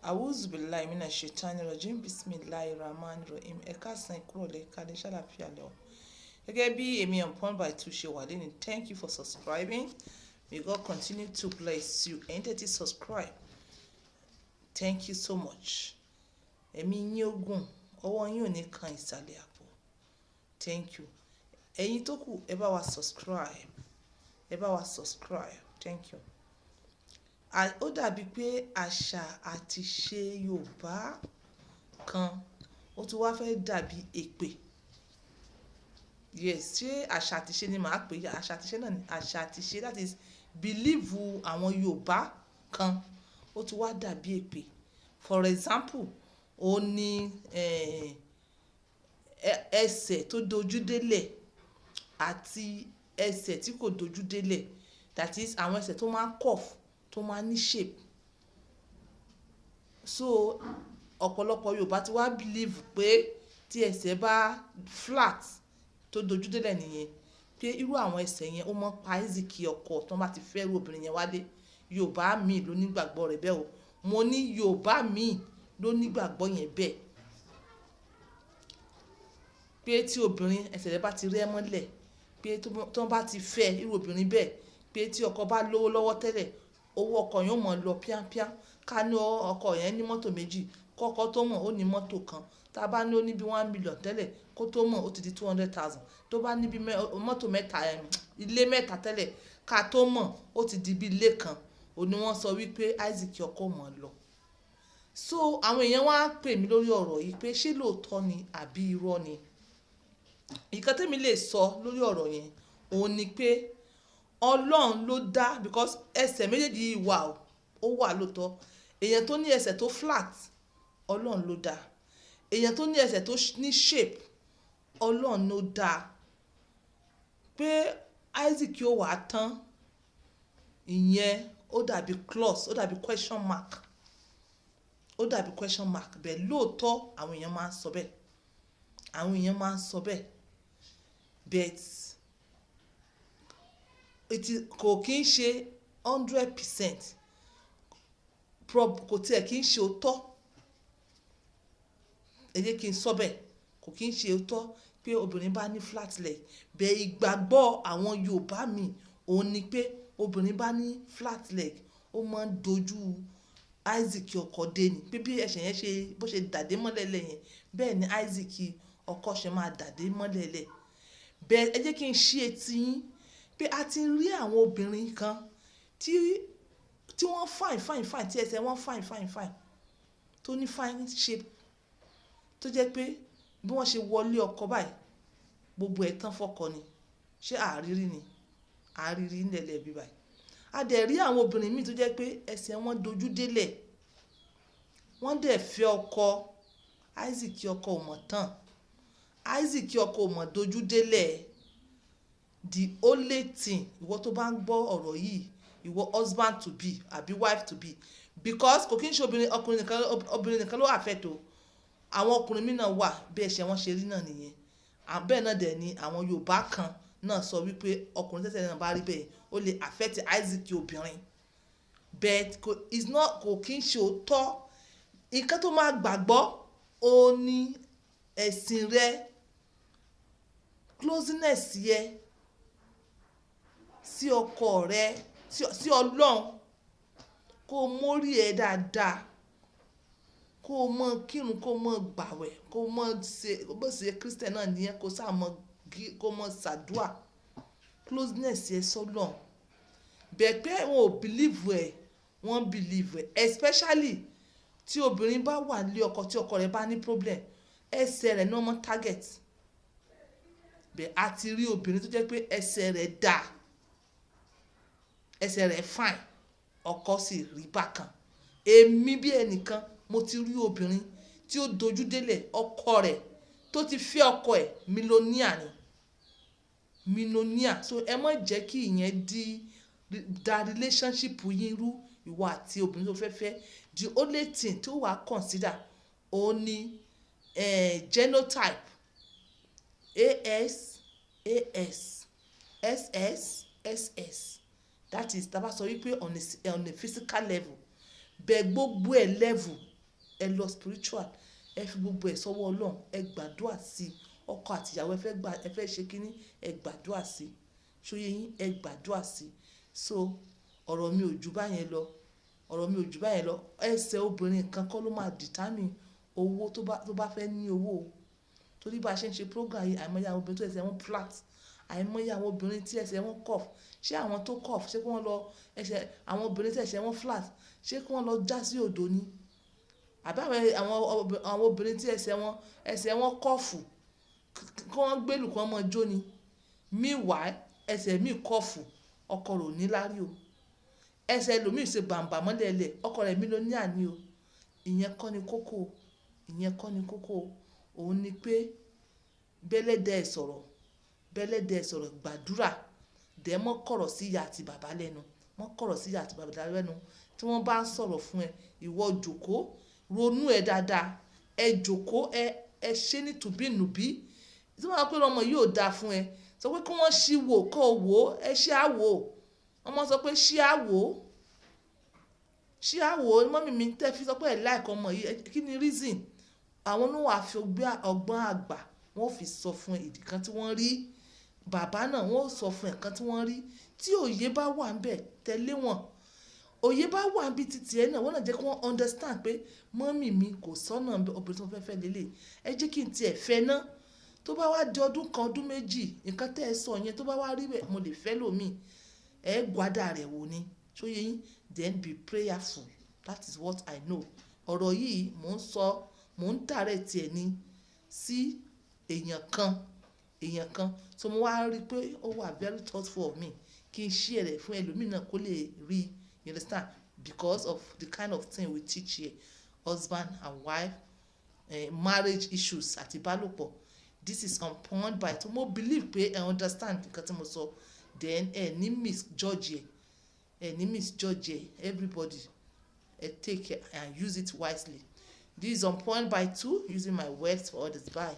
Auzubillahi minash shaitani rajim bismillahir rahmanir rahim ẹ káàsán ìkúrọ̀lẹ́ kálẹ̀ ṣàlàfíà lọ. Gẹ́gẹ́ bí èmi Upon by Two ṣe wà lẹ́nu, thank you for subscribing. May God continue to bless you. Ẹ̀yin tẹ́tí subscribe, thank you so much. Ẹ̀mí yín ogun, ọwọ́ yín ò ní kan ìsàlẹ̀ àpò. Thank you. Ẹ̀yin tó kù ẹ bá wa subscribe, thank you. Ó dàbí pé àṣà àti ṣe Yorùbá kan ó tún wá fẹ́ dàbí èpè. Yes, ṣé àṣà àti ṣe ni màá pè é? Àṣà àti ṣe náà ni àṣà àti ṣe, that is belief àwọn Yorùbá kan ó tún wá dàbí èpè. For example, ó ní ẹsẹ̀ tó dojú délẹ̀ àti ẹsẹ̀ tí kò dojú délẹ̀, that is àwọn ẹsẹ̀ tó máa ń curve, tó máa ní shape. So ọ̀pọ̀lọpọ̀ Yorùbá ti wá believe pé tí ẹsẹ̀ bá flat tó dojú délẹ̀ nìyẹn, pé irú àwọn ẹsẹ̀ yẹn ó mọ́ pa Isaac ọkọ tó bá ti fẹ́ irú obìnrin yẹn wálé. Yorùbá mi ló nígbàgbọ́ rẹ̀ bẹ́ẹ̀ o. Mo ní Yorùbá mi ló nígbàgbọ́ yẹn bẹ́ẹ̀. Pé tí obìnrin ẹsẹ̀ rẹ̀ bá ti rẹ́ mọ́lẹ̀, pé tó bá ti fẹ́ irú obìnrin bẹ́ẹ̀, pé tí ọkọ bá lówó lọ́wọ́ tẹ́lẹ̀, owó ọkọ yẹn ó mọ̀ lọ píápíá. Ká ní ọkọ yẹn ní mọ́tò méjì, kọ́kọ́ tó mọ̀ ó ní mọ́tò kan. Tá bá ní ó ní bí 1 million tẹ́lẹ̀, kó tó mọ̀ ó ti di 200,000. Tó bá ní bí mọ́tò mẹ́ta, ilé mẹ́ta tẹ́lẹ̀, ká tó mọ̀ ó ti di bí ilé kan. Ó ní wọ́n sọ wípé Isaac ọkọ mọ̀ lọ. So àwọn èèyàn wá pè mí lórí ọ̀rọ̀ yìí pé ṣé lóòótọ́ ni àbí irọ́ ni. Ìkan tẹ́mi lè sọ lórí ọ̀rọ̀ yẹn òun ni pé Ọlọ́run ló dá, because ẹsẹ̀ méjèèjì yìí wà ó wà lóòótọ́. Èèyàn tó ní ẹsẹ̀ tó flat, Ọlọ́run ló dá. Èèyàn tó ní ẹsẹ̀ tó ní shape, Ọlọ́run ló dá. Pé Isaac ó wà tán, ìyẹn ó dàbí clause, ó dàbí question mark. Bẹ́ẹ̀ lóòótọ́ àwọn èèyàn máa ń sọ bẹ́ẹ̀. But kò kí ń ṣe 100%. Kò tiẹ̀ kí ń ṣe òótọ́. Ẹ jẹ́ kí n sọ bẹ́ẹ̀. Kò kí ń ṣe òótọ́ pé obìnrin bá ní flat leg. Bẹ́ẹ̀ ìgbàgbọ́ àwọn Yorùbá mi òun ni pé obìnrin bá ní flat leg, ó máa ń dojú Isaac ọkọ dé ni. Pé bí ẹsẹ̀ yẹn ṣe bó ṣe dàdé mọ́lẹ̀ lẹ̀ yẹn, bẹ́ẹ̀ ni Isaac ọkọ ṣe máa dàdé mọ́lẹ̀ lẹ̀. Bẹ́ẹ̀ ẹ jẹ́ kí n ṣí etí yín pé a ti rí àwọn obìnrin kan tí wọ́n fine, tí ẹsẹ̀ wọn fine, tó ní fine shape, tó jẹ́ pé bí wọ́n ṣe wọlé ọkọ báyìí, gbogbo ẹ̀ tán fọ́kọ ni. Ṣé àrírí ni? Àrírí nílẹ̀ bí báyìí. A dẹ̀ rí àwọn obìnrin míì tó jẹ́ pé ẹsẹ̀ wọn dojú délẹ̀. Wọ́n dẹ̀ fẹ́ ọkọ. Isaac ọkọ ò mọ̀ tán. Isaac ọkọ ò mọ̀ dojú délẹ̀. The only thing, ìwọ tó bá ń gbọ́ ọ̀rọ̀ yìí, ìwọ husband to be àbí wife to be, because kò kí ń ṣe obìnrin nìkan ló affect o. Àwọn ọkùnrin mí náà wà bí ẹsẹ̀ wọn ṣe rí náà nìyẹn. Bẹ́ẹ̀ náà dẹ̀ ni àwọn Yorùbá kan náà sọ wípé ọkùnrin tẹ́sẹ̀ náà bá rí bẹ́ẹ̀ ó lè affect Isaac obìnrin. But kò kí ń ṣe òótọ́. Nǹkan tó máa gbàgbọ́ ó ní ẹ̀sìn rẹ, closeness yẹ sí ọkọ rẹ, sí Ọlọ́run. Kó mórí ẹ dáadáa, kó mọ kírun, kó mọ gbàwẹ̀, kó mọ ṣe bó ṣe Christian náà nìyẹn, kó mọ ṣàdúà. Closeness yẹ sọ́lọ́run. Bẹ́ẹ̀ pé wọn ò believe ẹ̀, wọ́n believe ẹ̀. Especially tí obìnrin bá wà nílé ọkọ, tí ọkọ rẹ̀ bá ní problem, ẹsẹ̀ rẹ̀ ní wọ́n mọ target. Bẹ́ẹ̀ a ti rí obìnrin tó jẹ́ pé ẹsẹ̀ rẹ̀ dá, ẹsẹ̀ rẹ̀ fine, ọkọ sì rí bákan. Èmi bí ẹnìkan mo ti rí obìnrin tí ó dojú délẹ̀, ọkọ rẹ̀ tó ti fẹ́ ọkọ ẹ̀ millionaire. So ẹ má jẹ́ kí ìyẹn da relationship yín rú, ìwọ àti obìnrin tó fẹ́. The only thing tó wà consider òun ni genotype. AS, SS. That is tá bá sọ wípé on a physical level. Bẹ́ẹ̀ gbogbo ẹ̀ level ẹ lọ spiritual, ẹ fi gbogbo ẹ̀ sọ́wọ́ Ọlọ́run, ẹ gbàdúrà sí i. Ọkọ àti ìyàwó ẹ fẹ́ ṣe kínní, ẹ gbàdúrà sí i. Ṣóyé yín, ẹ gbàdúrà sí i. So ọ̀rọ̀ mi ò jù báyẹn lọ. Ọ̀rọ̀ mi ò jù báyẹn lọ. Ẹsẹ̀ obìnrin kan kọ́ ló máa determine owó tó bá fẹ́ ní owó o. Torí bá a ṣe ń ṣe program yìí, àìmọye àwọn obìnrin tó ẹsẹ̀ wọn flat, àìmọye àwọn obìnrin tí ẹsẹ̀ wọn curve. Ṣé àwọn tó curve, ṣé kí wọ́n lọ àwọn obìnrin tí ẹsẹ̀ wọn flat, ṣé kí wọ́n lọ já sí odò ni? Àbí àwọn obìnrin tí ẹsẹ̀ wọn curve, kí wọ́n gbélù kí wọ́n mọ jó ni? Meanwhile, ẹsẹ̀ mi curve, ọkọ rẹ̀ ò ní lárí o. Ẹsẹ̀ ẹlòmíì ṣe bàǹbà mọ́lẹ̀lẹ̀, ọkọ rẹ̀ mílíọ̀nìà ni o. Ìyẹn kọ́ ni kókó. Ìyẹn kọ́ ni kókó. Òun ni pé bẹ́lẹ́dẹ̀ sọ̀rọ̀, gbàdúrà, dẹ̀ mọ́ kọ̀rọ̀ sí ìyá àti bàbá lẹ́nu. Mọ́ kọ̀rọ̀ sí ìyá àti bàbá lẹ́nu. Tí wọ́n bá ń sọ̀rọ̀ fún ẹ, ìwọ jókòó, ronú ẹ dáadáa. Ẹ jókòó, ẹ ṣe ní tùbínùbí. Tí wọ́n bá pé ọmọ yìí ò dáa fún ẹ, sọ pé kí wọ́n ṣí wò, kó wò ó, ẹ ṣí àwò. Ọmọ sọ pé ṣí àwò. Ṣí àwò, mọ́mì mi tẹ́ fi sọ pé ẹ like ọmọ yìí, kí ni reason? Àwọn náà wà fi ọgbọ́n àgbà, wọ́n fi sọ fún ìdí kan tí wọ́n rí. Bàbá náà wọ́n sọ fún ẹ̀ kan tí wọ́n rí. Tí òye bá wà ńbẹ̀, tẹ̀lé wọn. Òye bá wà níbi títí ẹ náà, wọ́n náà jẹ́ kí wọ́n understand pé mọ́mì mi kò sọ́nà obìnrin tó fẹ́ lélẹ̀. Ẹ jẹ́ kí n tiẹ̀ fẹ́ ná. Tó bá wá di ọdún kan, ọdún méjì, nǹkan tẹ́ ẹ sọ yẹn tó bá wá rí bẹ́ẹ̀, mo lè fẹ́ lòmíì. Ẹ gbádà rẹ̀ wò ni. Ṣóyé yín? Then be prayerful. That is what I know. Ọ̀rọ̀ yìí mò ń direct ẹ̀ ní sí èèyàn kan. So mo wá rí pé ó wà very thoughtful of me kí n share rẹ̀ fún ẹlòmíì náà kó lè rí. You understand? Because of the kind of thing we teach here, husband and wife, marriage issues àti ìbálòpọ̀. This is on point by to mo believe pé ẹ understand nǹkan tí mo sọ. Then ẹ ní misjudge everybody. Take care and use it wisely. This is on point by 2, using my words for others. Bye.